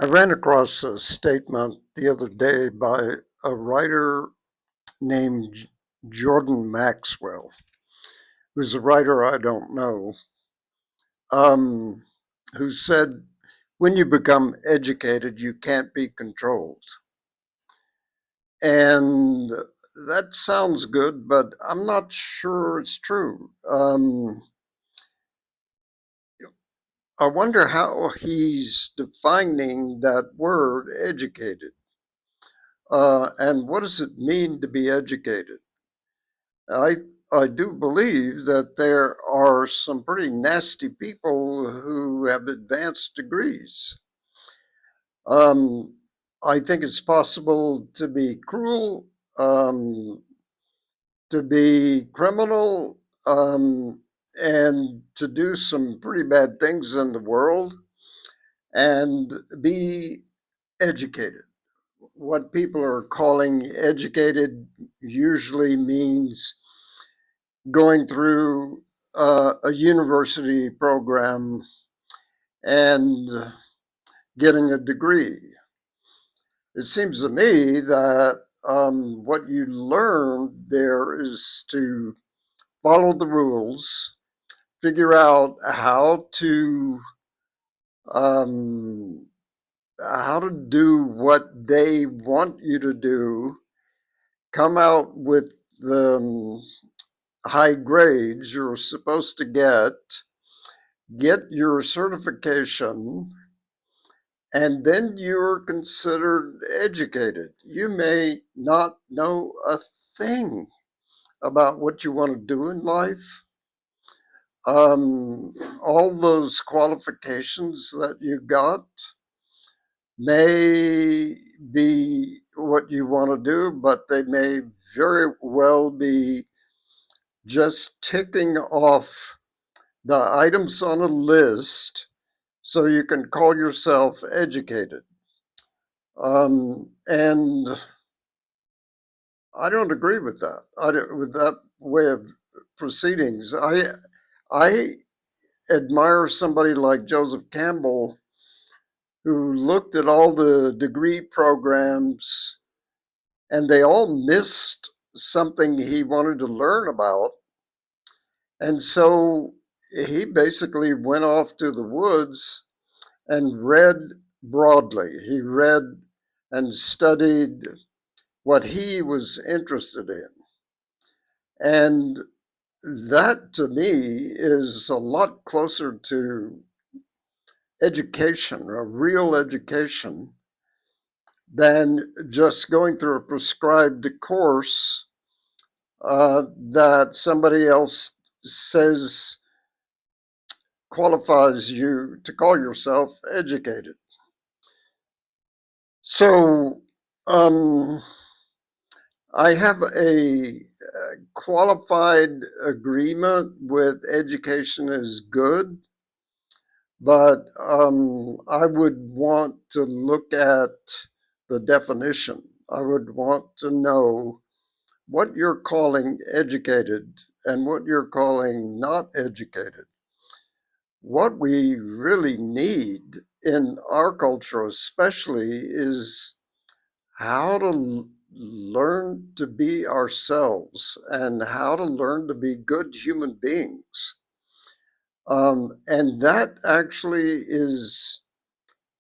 I ran across a statement the other day by a writer named Jordan Maxwell, who's a writer I don't know, um, who said, when you become educated, you can't be controlled. And that sounds good, but I'm not sure it's true. I wonder how he's defining that word educated. And what does it mean to be educated? I I do believe that there are some pretty nasty people who have advanced degrees. Um, I think it's possible to be cruel, um, to be criminal, and to do some pretty bad things in the world and be educated. What people are calling educated usually means going through a university program and getting a degree. It seems to me that what you learn there is to follow the rules, figure out um, how to do what they want you to do, come out with the high grades you're supposed to get your certification, and then you're considered educated. You may not know a thing about what you want to do in life. All those qualifications that you got may be what you want to do, but they may very well be just ticking off the items on a list so you can call yourself educated. And I don't agree with that. I don't, with that way of proceedings. I admire somebody like Joseph Campbell, who looked at all the degree programs and they all missed something he wanted to learn about. And so he basically went off to the woods and read broadly. He read and studied what he was interested in. And that to me is a lot closer to education, a real education, than just going through a prescribed course that somebody else says qualifies you to call yourself educated. So I have a qualified agreement with education is good, but I would want to look at the definition. I would want to know what you're calling educated and what you're calling not educated. What we really need in our culture, especially, is how to learn to be ourselves and how to learn to be good human beings. And that actually is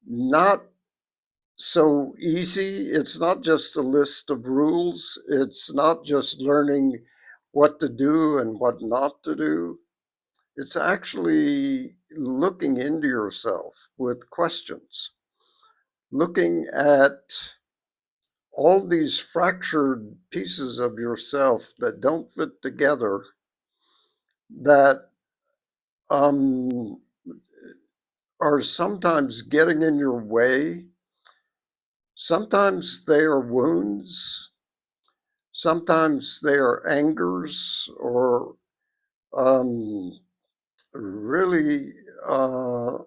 not so easy. It's not just a list of rules, it's not just learning what to do and what not to do. It's actually looking into yourself with questions, looking at all these fractured pieces of yourself that don't fit together, that um, are sometimes getting in your way. Sometimes they are wounds, sometimes they are angers, or um, really, uh,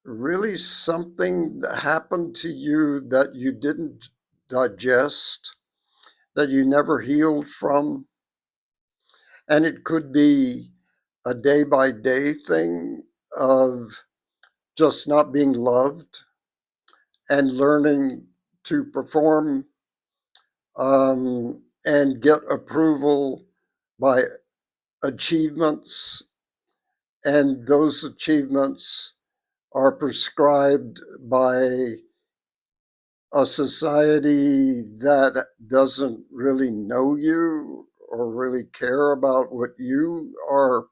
really something that happened to you that you didn't digest, that you never healed from. And it could be a day by day thing of just not being loved and learning to perform and get approval by achievements, and those achievements are prescribed by a society that doesn't really know you or really care about what you are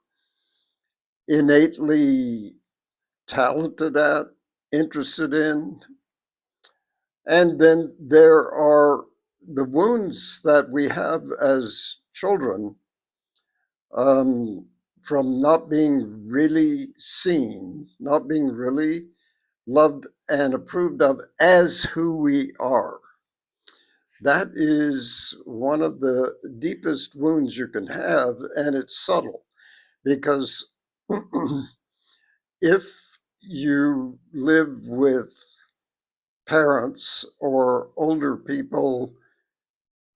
innately talented at, interested in. And then there are the wounds that we have as children, um, from not being really seen, not being really loved and approved of as who we are. That is one of the deepest wounds you can have, and it's subtle because if you live with parents or older people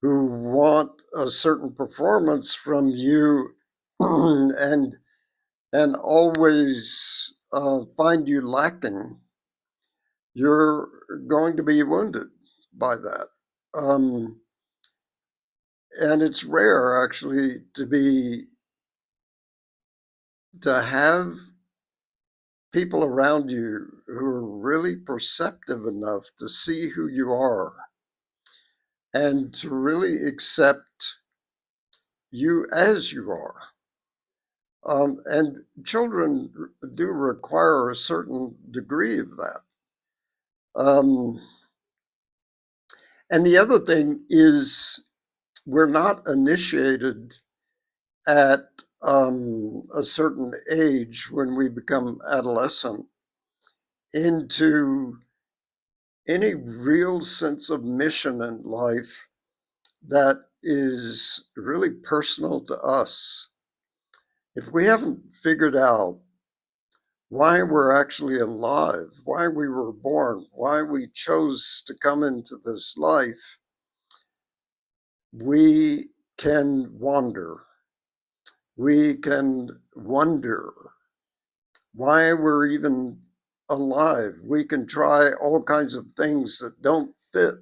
who want a certain performance from you and always find you lacking, you're going to be wounded by that. Um, and it's rare actually to have people around you who are really perceptive enough to see who you are and to really accept you as you are. And children do require a certain degree of that. Um, and the other thing is, we're not initiated at a certain age when we become adolescent into any real sense of mission in life that is really personal to us. If we haven't figured out why we're actually alive, why we were born, why we chose to come into this life, we can wander. We can wonder why we're even alive. We can try all kinds of things that don't fit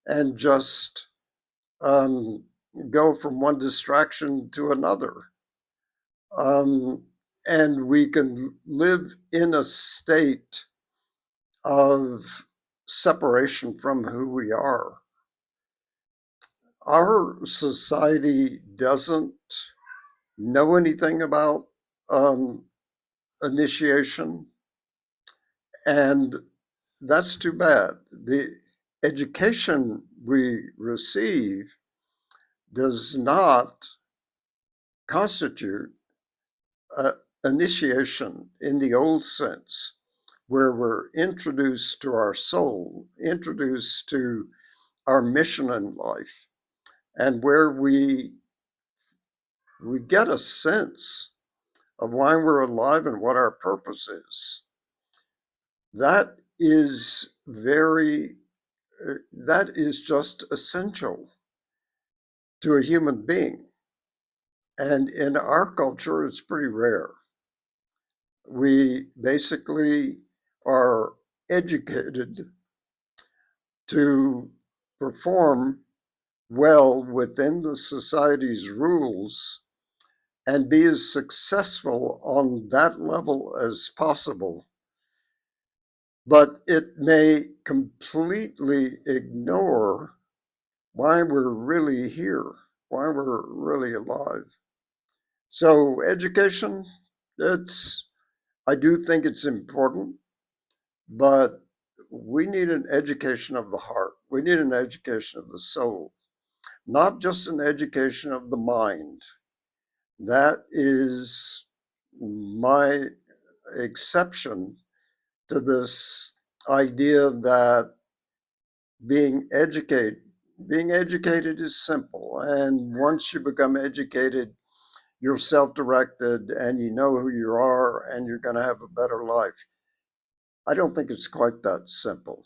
and just um, go from one distraction to another. Um, and we can live in a state of separation from who we are. Our society doesn't know anything about um, initiation, and that's too bad. The education we receive does not constitute initiation in the old sense, where we're introduced to our soul, introduced to our mission in life, and where we get a sense of why we're alive and what our purpose is. That is that is just essential to a human being. And in our culture, it's pretty rare. We basically are educated to perform well within the society's rules and be as successful on that level as possible. But it may completely ignore why we're really here, why we're really alive. So education, I do think it's important, but we need an education of the heart. We need an education of the soul, not just an education of the mind. That is my exception to this idea that being educated being educated is simple, and once you become educated, you're self-directed and you know who you are and you're going to have a better life. I don't think it's quite that simple.